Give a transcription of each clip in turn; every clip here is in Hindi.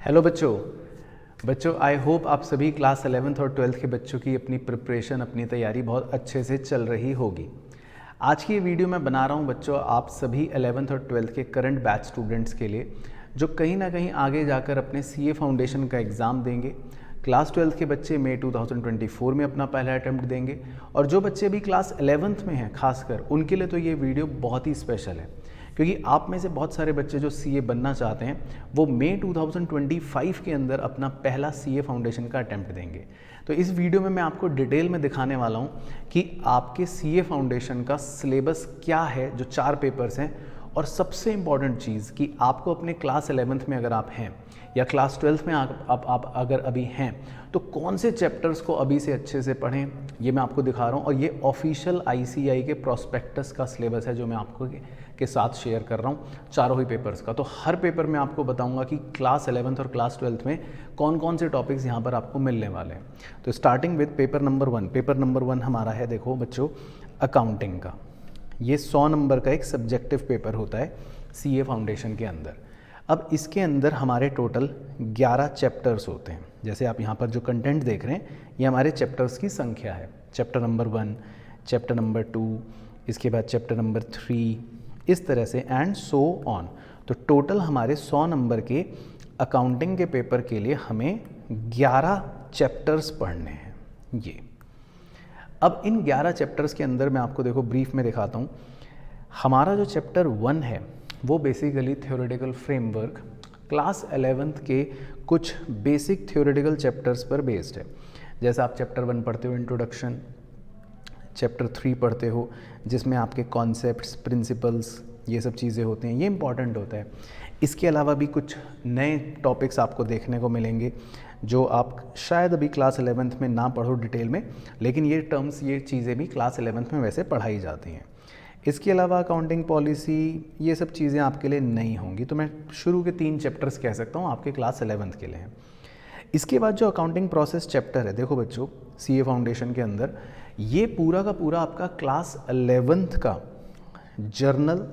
हेलो बच्चों आई होप आप सभी क्लास 11th और 12th के बच्चों की अपनी प्रिपरेशन अपनी तैयारी बहुत अच्छे से चल रही होगी। आज की ये वीडियो मैं बना रहा हूँ बच्चों आप सभी 11th और 12th के करंट बैच स्टूडेंट्स के लिए जो कहीं ना कहीं आगे जाकर अपने सीए फाउंडेशन का एग्ज़ाम देंगे। क्लास 12th के बच्चे मई 2024 में अपना पहला अटैम्प्ट देंगे और जो बच्चे अभी क्लास 11th में हैं खासकर उनके लिए तो ये वीडियो बहुत ही स्पेशल है क्योंकि आप में से बहुत सारे बच्चे जो सीए बनना चाहते हैं वो मई 2025 के अंदर अपना पहला सीए फाउंडेशन का अटैम्प्ट देंगे। तो इस वीडियो में मैं आपको डिटेल में दिखाने वाला हूँ कि आपके सीए फाउंडेशन का सिलेबस क्या है, जो 4 पेपर्स हैं, और सबसे इम्पॉर्टेंट चीज़ कि आपको अपने क्लास 11th में अगर आप हैं या क्लास 12th में आप अगर अभी हैं तो कौन से चैप्टर्स को अभी से अच्छे से पढ़ें, ये मैं आपको दिखा रहा हूँ। और ये ऑफिशियल आईसीएआई के प्रोस्पेक्टस का सिलेबस है जो मैं आपको के साथ शेयर कर रहा हूँ चारों ही पेपर्स का। तो हर पेपर में आपको बताऊंगा कि क्लास 11th और क्लास 12th में कौन कौन से टॉपिक्स यहाँ पर आपको मिलने वाले हैं। तो starting with paper number 1। Paper number 1 हमारा है, देखो बच्चों, अकाउंटिंग का। ये 100 नंबर का एक सब्जेक्टिव पेपर होता है सीए फाउंडेशन के अंदर। अब इसके अंदर हमारे टोटल 11 चैप्टर्स होते हैं। जैसे आप यहाँ पर जो कंटेंट देख रहे हैं ये हमारे चैप्टर्स की संख्या है। चैप्टर नंबर 1, चैप्टर नंबर 2, इसके बाद चैप्टर नंबर 3, इस तरह से एंड सो ऑन। तो टोटल हमारे 100 नंबर के अकाउंटिंग के पेपर के लिए हमें 11 चैप्टर्स पढ़ने हैं। ये अब इन 11 चैप्टर्स के अंदर मैं आपको देखो ब्रीफ में दिखाता हूँ। हमारा जो चैप्टर 1 है वो basically theoretical framework class 11th के कुछ बेसिक थ्योरेटिकल चैप्टर्स पर बेस्ड है। जैसे आप चैप्टर 1 पढ़ते हो इंट्रोडक्शन, चैप्टर 3 पढ़ते हो जिसमें आपके कॉन्सेप्ट्स, प्रिंसिपल्स, ये सब चीज़ें होती हैं, ये इंपॉर्टेंट होता है। इसके अलावा भी कुछ नए टॉपिक्स आपको देखने को मिलेंगे जो आप शायद अभी क्लास 11th में ना पढ़ो डिटेल में, लेकिन ये टर्म्स, ये चीज़ें भी क्लास 11th में वैसे पढ़ाई जाती हैं। इसके अलावा अकाउंटिंग पॉलिसी, ये सब चीज़ें आपके लिए नहीं होंगी। तो मैं शुरू के 3 चैप्टर्स कह सकता हूँ आपके क्लास 11th के लिए हैं। इसके बाद जो अकाउंटिंग प्रोसेस चैप्टर है, देखो बच्चों, सीए फाउंडेशन के अंदर ये पूरा का पूरा आपका क्लास 11th का journal,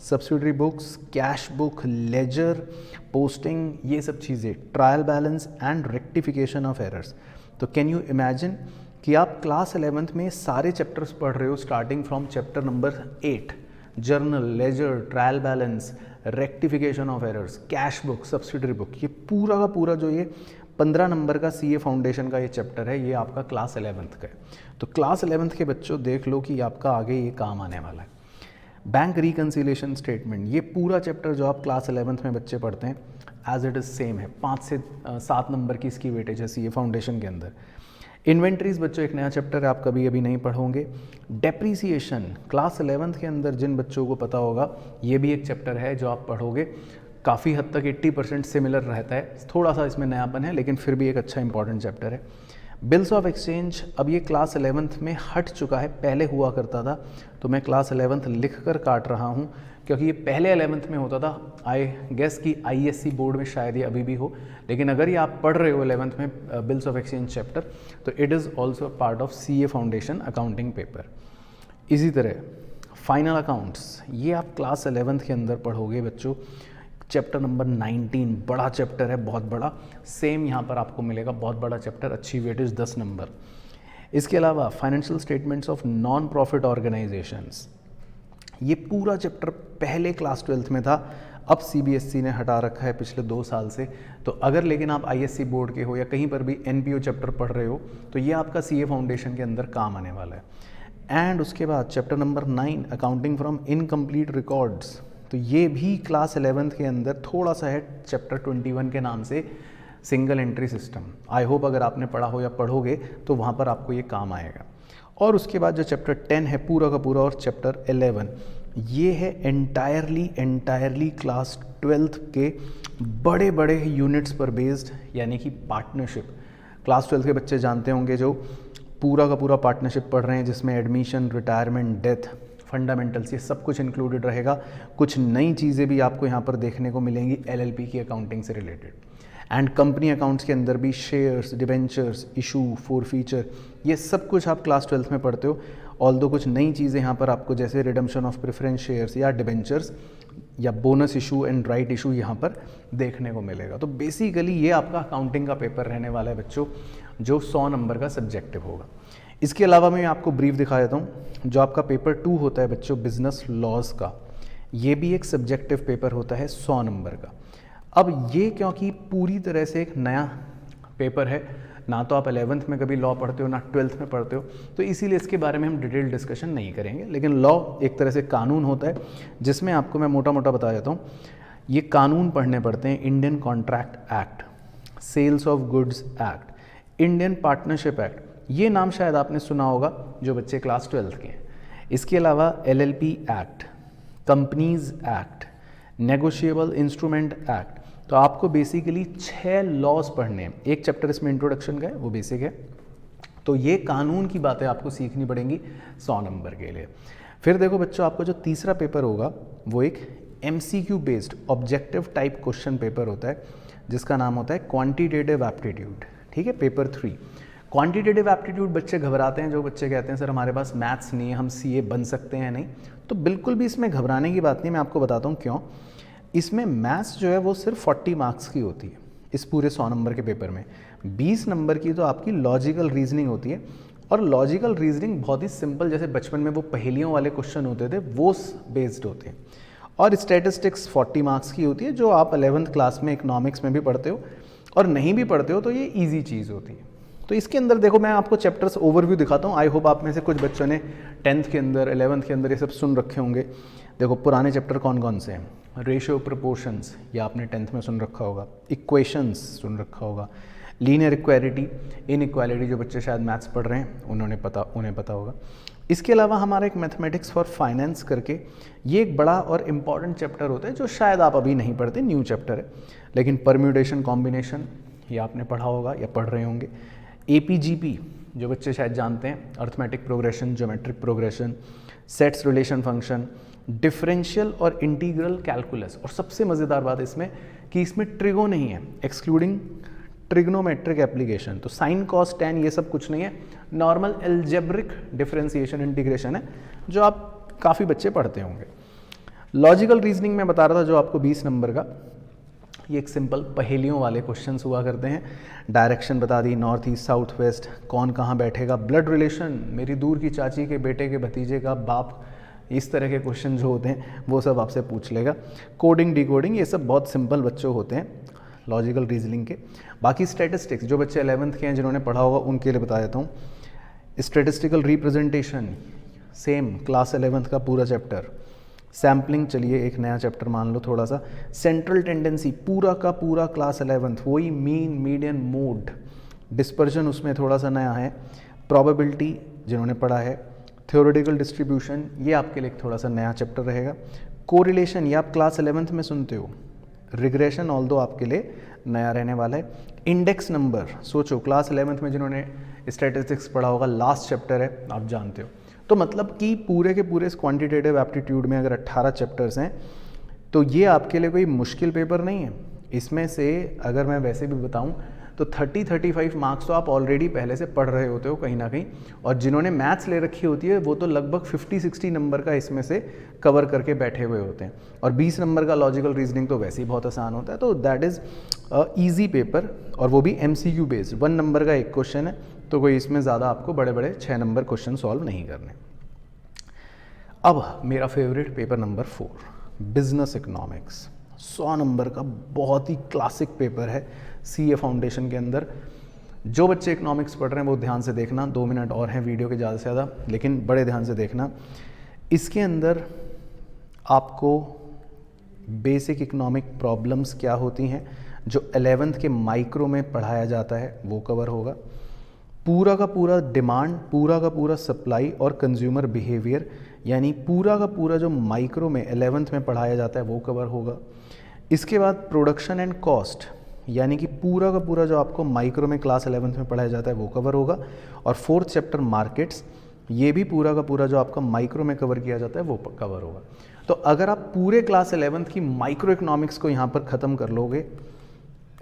subsidiary books, cash book, ledger, posting, ये सब चीज़ें, trial balance and rectification of errors. तो कैन यू इमेजिन कि आप क्लास 11th में सारे चैप्टर्स पढ़ रहे हो starting from chapter number 8, journal, ledger, trial balance, rectification of errors, cash book, subsidiary book, ये पूरा का पूरा जो ये 15 नंबर का सीए फाउंडेशन का ये चैप्टर है, ये आपका क्लास 11th का है। तो क्लास 11th के बच्चों देख लो कि आपका आगे ये काम आने वाला है। बैंक रिकन्सिलेशन स्टेटमेंट, ये पूरा चैप्टर जो आप क्लास 11th में बच्चे पढ़ते हैं एज इट इज़ सेम है। 5 से 7 नंबर की इसकी वेटेज है सीए फाउंडेशन के अंदर। इन्वेंट्रीज बच्चों एक नया चैप्टर है, आप कभी अभी नहीं पढ़ोगे। डेप्रीसिएशन क्लास 11th के अंदर जिन बच्चों को पता होगा ये भी एक चैप्टर है जो आप पढ़ोगे। काफ़ी हद तक 80% सिमिलर रहता है, थोड़ा सा इसमें नयापन है लेकिन फिर भी एक अच्छा इंपॉर्टेंट चैप्टर है। बिल्स ऑफ एक्सचेंज, अब ये क्लास 11th में हट चुका है, पहले हुआ करता था, तो मैं क्लास 11th लिख कर काट रहा हूँ क्योंकि ये पहले 11th में होता था। आई गेस कि आईएससी बोर्ड में शायद ये अभी भी हो, लेकिन अगर ये आप पढ़ रहे हो 11th में बिल्स ऑफ एक्सचेंज चैप्टर तो it is also part of CA foundation accounting paper. इसी तरह फाइनल अकाउंट्स, ये आप क्लास 11th के अंदर पढ़ोगे बच्चों। चैप्टर नंबर 19 बड़ा चैप्टर है, बहुत बड़ा, सेम यहाँ पर आपको मिलेगा, बहुत बड़ा चैप्टर, अच्छी वेटेज 10 नंबर। इसके अलावा financial statements of non profit organisations, ये पूरा चैप्टर पहले क्लास 12th में था, अब सीबीएसई ने हटा रखा है पिछले 2 साल से। तो अगर लेकिन आप आईएससी बोर्ड के हो या कहीं पर भी एनपीओ चैप्टर पढ़ रहे हो तो ये आपका सीए फाउंडेशन के अंदर काम आने वाला है। एंड उसके बाद chapter number 9 accounting from incomplete records, तो ये भी क्लास 11th के अंदर थोड़ा सा है, चैप्टर 21 के नाम से, single entry system. I hope अगर आपने पढ़ा हो या पढ़ोगे तो वहाँ पर आपको ये काम आएगा। और उसके बाद जो चैप्टर 10 है पूरा का पूरा, और चैप्टर 11 ये है एंटायरली क्लास 12th के बड़े बड़े यूनिट्स पर बेस्ड, यानी कि पार्टनरशिप। क्लास 12th के बच्चे जानते होंगे जो पूरा का पूरा पार्टनरशिप पढ़ रहे हैं जिसमें एडमिशन, रिटायरमेंट, डेथ, फंडामेंटल्स, ये सब कुछ इंक्लूडेड रहेगा। कुछ नई चीज़ें भी आपको यहाँ पर देखने को मिलेंगी एलएलपी की अकाउंटिंग से रिलेटेड। एंड कंपनी अकाउंट्स के अंदर भी शेयर्स, डिबेंचर्स, इशू, फोरफीचर, ये सब कुछ आप क्लास 12th में पढ़ते हो। ऑल्दो कुछ नई चीज़ें यहाँ पर आपको जैसे रिडम्पशन ऑफ प्रेफरेंस शेयर्स या डिबेंचर्स या bonus issue and right issue यहाँ पर देखने को मिलेगा। तो बेसिकली ये आपका अकाउंटिंग का पेपर रहने वाला है बच्चों, जो 100 नंबर का सब्जेक्टिव होगा। इसके अलावा मैं आपको ब्रीफ दिखा देता हूँ, जो आपका पेपर 2 होता है बच्चों बिजनेस लॉज का, ये भी एक सब्जेक्टिव पेपर होता है 100 नंबर का। अब ये क्योंकि पूरी तरह से एक नया पेपर है, ना तो आप 11th में कभी लॉ पढ़ते हो ना 12th में पढ़ते हो, तो इसीलिए इसके बारे में हम डिटेल डिस्कशन नहीं करेंगे। लेकिन लॉ एक तरह से कानून होता है, जिसमें आपको मैं मोटा मोटा बता देता हूँ। ये कानून पढ़ने पड़ते हैं, Indian contract act, sales of goods act, Indian partnership act, ये नाम शायद आपने सुना होगा जो बच्चे क्लास 12th के हैं। इसके अलावा LLP act, companies act, negotiable instrument act. तो आपको बेसिकली 6 लॉज पढ़ने हैं। एक चैप्टर इसमें इंट्रोडक्शन का है, वो बेसिक है। तो ये कानून की बातें आपको सीखनी पड़ेंगी 100 नंबर के लिए। फिर देखो बच्चों, आपका जो तीसरा पेपर होगा वो एक MCQ based objective type question paper होता है, जिसका नाम होता है क्वांटिटेटिव एप्टीट्यूड। ठीक है, पेपर 3। क्वांटिटेटिव एप्टीट्यूड बच्चे घबराते हैं, जो बच्चे कहते हैं सर हमारे पास मैथ्स नहीं है, हम CA बन सकते हैं नहीं। तो बिल्कुल भी इसमें घबराने की बात नहीं, मैं आपको बताता हूँ क्यों। इसमें मैथ्स जो है वो सिर्फ 40 मार्क्स की होती है इस पूरे 100 नंबर के पेपर में। 20 नंबर की तो आपकी लॉजिकल रीजनिंग होती है, और लॉजिकल रीजनिंग बहुत ही सिंपल, जैसे बचपन में वो पहेलियों वाले क्वेश्चन होते थे वो बेस्ड होते हैं। और स्टैटिस्टिक्स 40 मार्क्स की होती है, जो आप 11th क्लास में इकोनॉमिक्स में भी पढ़ते हो, और नहीं भी पढ़ते हो तो ये ईजी चीज़ होती है। तो इसके अंदर देखो, मैं आपको चैप्टर्स ओवरव्यू दिखाता हूँ। आई होप आप में से कुछ बच्चों ने 10th के अंदर 11th के अंदर ये सब सुन रखे होंगे। देखो पुराने चैप्टर कौन कौन से हैं। रेशियो प्रोपोर्शंस, ये आपने 10th में सुन रखा होगा। इक्वेशंस सुन रखा होगा। लीनियर इक्वालिटी, इनइक्वालिटी, जो बच्चे शायद मैथ्स पढ़ रहे हैं उन्हें पता होगा। इसके अलावा हमारा एक मैथमेटिक्स फॉर फाइनेंस करके, ये एक बड़ा और इम्पॉर्टेंट चैप्टर होता है, जो शायद आप अभी नहीं पढ़ते, न्यू चैप्टर है। लेकिन परम्यूटेशन कॉम्बिनेशन ये आपने पढ़ा होगा या पढ़ रहे होंगे। APGP, जो बच्चे शायद जानते हैं, arithmetic progression, geometric progression, sets relation function, differential और इंटीग्रल कैलकुलस। और सबसे मज़ेदार बात इसमें कि इसमें ट्रिगो नहीं है, एक्सक्लूडिंग ट्रिग्नोमेट्रिक एप्लीकेशन। तो साइन कॉस टैन ये सब कुछ नहीं है, नॉर्मल एल्जेब्रिक डिफरेंशिएशन इंटीग्रेशन है, जो आप काफ़ी बच्चे पढ़ते होंगे। लॉजिकल रीजनिंग में बता रहा था, जो आपको 20 नंबर का, ये एक सिंपल पहेलियों वाले क्वेश्चंस हुआ करते हैं। डायरेक्शन बता दी, नॉर्थ ईस्ट साउथ वेस्ट, कौन कहाँ बैठेगा, ब्लड रिलेशन, मेरी दूर की चाची के बेटे के भतीजे का बाप, इस तरह के क्वेश्चन जो होते हैं वो सब आपसे पूछ लेगा। कोडिंग डिकोडिंग, ये सब बहुत सिंपल बच्चों होते हैं लॉजिकल रीजनिंग के। बाकी स्टैटिस्टिक्स, जो बच्चे 11th के हैं जिन्होंने पढ़ा होगा उनके लिए बता देता हूँ। Statistical representation, same class 11th का पूरा चैप्टर। सैम्पलिंग, चलिए एक नया चैप्टर मान लो थोड़ा सा। सेंट्रल टेंडेंसी, पूरा का पूरा क्लास 11th, वही मीन मीडियन मोड। डिस्पर्जन उसमें थोड़ा सा नया है। प्रोबेबिलिटी जिन्होंने पढ़ा है। थ्योरेटिकल डिस्ट्रीब्यूशन, ये आपके लिए थोड़ा सा नया चैप्टर रहेगा। कोरिलेशन, ये आप क्लास 11th में सुनते हो। रिग्रेशन ऑल्दो आपके लिए नया रहने वाला है। इंडेक्स नंबर, सोचो क्लास 11th में जिन्होंने स्टैटिस्टिक्स पढ़ा होगा, लास्ट चैप्टर है, आप जानते हो। तो मतलब कि पूरे के पूरे इस क्वांटिटेटिव एप्टीट्यूड में अगर 18 चैप्टर्स हैं, तो ये आपके लिए कोई मुश्किल पेपर नहीं है। इसमें से अगर मैं वैसे भी बताऊं तो 30-35 मार्क्स तो आप ऑलरेडी पहले से पढ़ रहे होते हो कहीं ना कहीं, और जिन्होंने मैथ्स ले रखी होती है वो तो लगभग 50-60 नंबर का इसमें से कवर करके बैठे हुए होते हैं। और 20 नंबर का लॉजिकल रीजनिंग तो वैसे ही बहुत आसान होता है। तो दैट इज़ ईजी पेपर, और वो भी MCQ बेस्ड। 1 नंबर का एक क्वेश्चन है, तो कोई इसमें ज़्यादा आपको बड़े बड़े 6 नंबर क्वेश्चन सॉल्व नहीं करने। अब मेरा favourite paper number 4, business economics. 100 number का बहुत ही क्लासिक पेपर है CA फाउंडेशन के अंदर। जो बच्चे इकोनॉमिक्स पढ़ रहे हैं वो ध्यान से देखना, 2 मिनट और हैं वीडियो के ज़्यादा से ज़्यादा, लेकिन बड़े ध्यान से देखना। इसके अंदर आपको बेसिक इकोनॉमिक प्रॉब्लम्स क्या होती हैं, जो 11th के माइक्रो में पढ़ाया जाता है, वो कवर होगा। पूरा का पूरा डिमांड, पूरा का पूरा सप्लाई और कंज्यूमर बिहेवियर, यानी पूरा का पूरा जो माइक्रो में 11th में पढ़ाया जाता है वो कवर होगा। इसके बाद प्रोडक्शन एंड कॉस्ट, यानी कि पूरा का पूरा जो आपको माइक्रो में क्लास 11th में पढ़ाया जाता है वो कवर होगा। और 4th चैप्टर मार्केट्स, ये भी पूरा का पूरा जो आपका माइक्रो में कवर किया जाता है वो कवर होगा। तो अगर आप पूरे क्लास 11th की माइक्रो इकोनॉमिक्स को यहाँ पर ख़त्म कर लोगे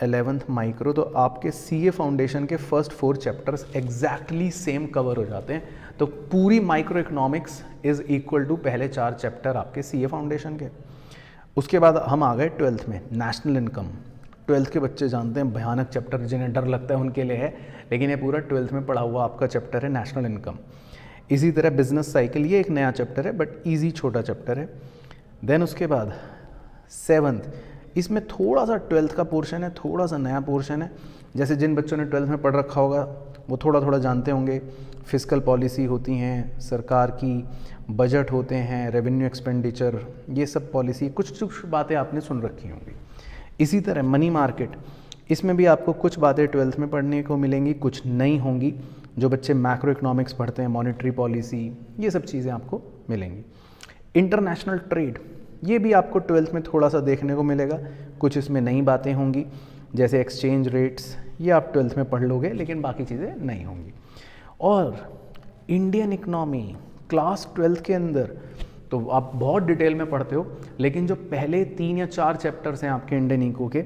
11th माइक्रो, तो आपके सीए फाउंडेशन के first 4 chapters exactly same cover हो जाते हैं। तो पूरी micro economics is equal to पहले 4 चैप्टर आपके सीए फाउंडेशन के। उसके बाद हम आ गए 12th में, नेशनल इनकम। 12th के बच्चे जानते हैं भयानक चैप्टर, जिन्हें डर लगता है उनके लिए है, लेकिन ये पूरा 12th में पढ़ा हुआ आपका चैप्टर है नेशनल इनकम। इसी तरह बिजनेस साइकिल, ये एक नया चैप्टर है बट ईजी छोटा चैप्टर है। देन उसके बाद 7th, इसमें थोड़ा सा 12th का पोर्शन है, थोड़ा सा नया पोर्शन है। जैसे जिन बच्चों ने 12th में पढ़ रखा होगा वो थोड़ा थोड़ा जानते होंगे, फिस्कल पॉलिसी होती हैं, सरकार की बजट होते हैं, रेवेन्यू एक्सपेंडिचर, ये सब पॉलिसी, कुछ बातें आपने सुन रखी होंगी। इसी तरह मनी मार्केट, इसमें भी आपको कुछ बातें 12th में पढ़ने को मिलेंगी, कुछ नहीं होंगी। जो बच्चे मैक्रो इकोनॉमिक्स पढ़ते हैं, मॉनेटरी पॉलिसी, ये सब चीज़ें आपको मिलेंगी। इंटरनेशनल ट्रेड, ये भी आपको 12th में थोड़ा सा देखने को मिलेगा, कुछ इसमें नई बातें होंगी, जैसे एक्सचेंज रेट्स, ये आप 12th में पढ़ लोगे, लेकिन बाकी चीज़ें नहीं होंगी। और इंडियन इकनॉमी क्लास 12th के अंदर तो आप बहुत डिटेल में पढ़ते हो, लेकिन जो पहले 3 या 4 चैप्टर्स हैं आपके इंडियन इको के,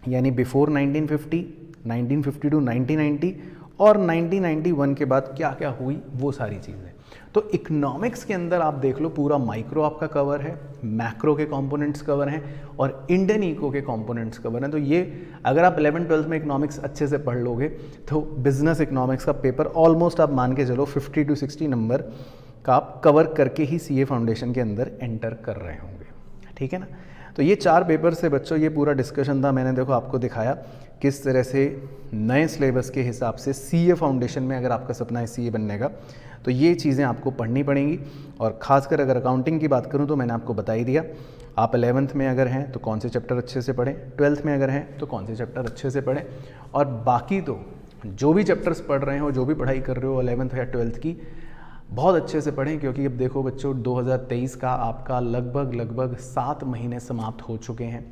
यानी बिफोर 1950, 1952, 1990 और 1991 के बाद क्या क्या हुई, वो सारी चीज़ें। तो इकोनॉमिक्स के अंदर आप देख लो, पूरा माइक्रो आपका कवर है, मैक्रो के कंपोनेंट्स कवर हैं और इंडियन इको के कंपोनेंट्स कवर हैं। तो ये अगर आप 11th-12th में इकोनॉमिक्स अच्छे से पढ़ लोगे तो बिजनेस इकोनॉमिक्स का पेपर ऑलमोस्ट आप मान के चलो 50 to 60 नंबर का आप कवर करके ही सीए फाउंडेशन के अंदर एंटर कर रहे होंगे, ठीक है ना। तो ये 4 पेपर से बच्चों ये पूरा डिस्कशन था। मैंने देखो आपको दिखाया किस तरह से नए सिलेबस के हिसाब से सीए फाउंडेशन में, अगर आपका सपना है सीए बनने का, तो ये चीज़ें आपको पढ़नी पड़ेंगी। और ख़ासकर अगर अकाउंटिंग की बात करूँ तो मैंने आपको बता ही दिया, आप 11th में अगर हैं तो कौन से चैप्टर अच्छे से पढ़ें, 12th में अगर हैं तो कौन से चैप्टर अच्छे से पढ़ें, और बाकी तो जो भी चैप्टर्स पढ़ रहे हो, जो भी पढ़ाई कर रहे हो 11th या 12th की, बहुत अच्छे से पढ़ें। क्योंकि अब देखो बच्चों, 2023 का आपका लगभग 7 महीने समाप्त हो चुके हैं।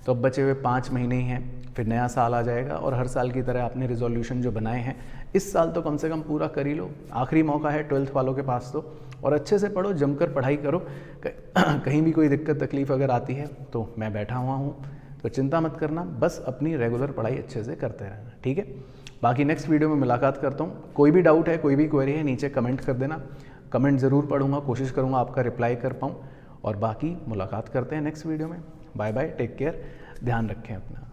तो अब बचे हुए 5 महीने ही हैं, फिर नया साल आ जाएगा। और हर साल की तरह आपने रिजोल्यूशन जो बनाए हैं, इस साल तो कम से कम पूरा कर ही लो। आखिरी मौका है 12th वालों के पास तो, और अच्छे से पढ़ो, जमकर पढ़ाई करो। कहीं भी कोई दिक्कत तकलीफ़ अगर आती है तो मैं बैठा हुआ हूँ, तो चिंता मत करना, बस अपनी रेगुलर पढ़ाई अच्छे से करते रहना, ठीक है। बाकी नेक्स्ट वीडियो में मुलाकात करता हूँ। कोई भी डाउट है, कोई भी क्वेरी है, नीचे कमेंट कर देना, कमेंट ज़रूर पढ़ूंगा, कोशिश करूँगा आपका रिप्लाई कर पाऊँ। और बाकी मुलाकात करते हैं नेक्स्ट वीडियो में। बाय बाय, टेक केयर, ध्यान रखें अपना।